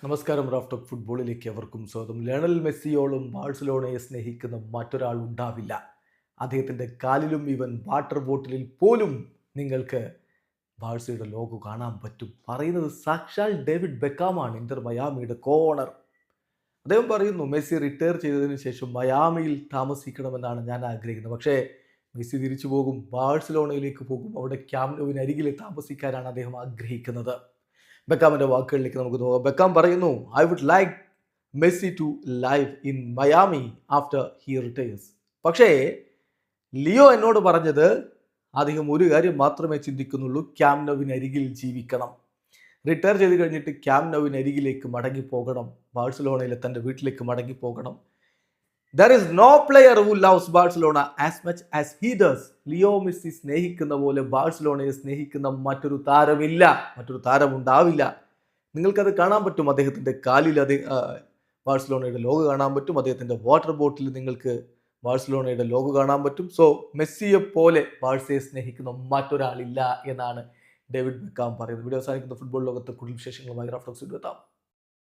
നമസ്കാരം. Raft of ഫുട്ബോളിലേക്ക് അവർക്കും സ്വാഗതം. ലയണൽ മെസ്സിയോളം ബാഴ്സലോണയെ സ്നേഹിക്കുന്ന മറ്റൊരാൾ ഉണ്ടാവില്ല. അദ്ദേഹത്തിൻ്റെ കാലിലും ഇവൻ വാട്ടർ ബോട്ടിലിൽ പോലും നിങ്ങൾക്ക് ബാഴ്സയുടെ ലോഗോ കാണാൻ പറ്റും. പറയുന്നത് സാക്ഷാൽ ഡേവിഡ് ബെക്കാമാണ്, ഇന്റർ മയാമിയുടെ കോണർ. അദ്ദേഹം പറയുന്നു, മെസ്സി റിട്ടയർ ചെയ്തതിന് ശേഷം മയാമിയിൽ താമസിക്കണമെന്നാണ് ഞാൻ ആഗ്രഹിക്കുന്നത്. പക്ഷേ മെസ്സി തിരിച്ചു പോകും, ബാഴ്സലോണയിലേക്ക് പോകും. അവിടെ ക്യാമ്പ് നൗവിന് അരികിൽ താമസിക്കാനാണ് അദ്ദേഹം ആഗ്രഹിക്കുന്നത്. ബെക്കാമിന്റെ വാക്കുകളിലേക്ക് നമുക്ക് പോകാം. ബെക്കാം പറയുന്നു, I would like Messi to live in Miami after he retires. പക്ഷേ ലിയോ എന്നോട് പറഞ്ഞത് അദ്ദേഹം ഒരു കാര്യം മാത്രമേ ചിന്തിക്കുന്നുള്ളൂ, ക്യാമ്പ് നൗവിന് അരികിൽ ജീവിക്കണം. റിട്ടയർ ചെയ്ത് കഴിഞ്ഞിട്ട് ക്യാമ്പ് നൗവിന് അരികിലേക്ക് മടങ്ങിപ്പോകണം, ബാഴ്സലോണയിലെ തൻ്റെ വീട്ടിലേക്ക് മടങ്ങിപ്പോകണം. There is no player who loves Barcelona as much as he does. Leo Messi സ്നേഹിക്കുന്ന പോലെ ബാഴ്സലോണയെ സ്നേഹിക്കുന്ന മറ്റൊരു താരമില്ല, മറ്റൊരു താരമുണ്ടാവില്ല. നിങ്ങൾക്കത് കാണാൻ പറ്റും. അദ്ദേഹത്തിൻ്റെ കാലിൽ ബാഴ്സലോണയുടെ ലോഗോ കാണാൻ പറ്റും. അദ്ദേഹത്തിൻ്റെ വാട്ടർ ബോട്ടിൽ നിങ്ങൾക്ക് ബാഴ്സലോണയുടെ ലോഗോ കാണാൻ പറ്റും. സോ മെസ്സിയെ പോലെ ബാഴ്സയെ സ്നേഹിക്കുന്ന മറ്റൊരാളില്ല എന്നാണ് ഡേവിഡ് ബെക്കാം പറയുന്നത്. വീഡിയോ അവസാനിക്കുന്ന ഫുട്ബോൾ ലോകത്തെ കൂടുതൽ വിശേഷങ്ങളുമായി റാഫ്റ്റ് ഓഫ് എത്താം.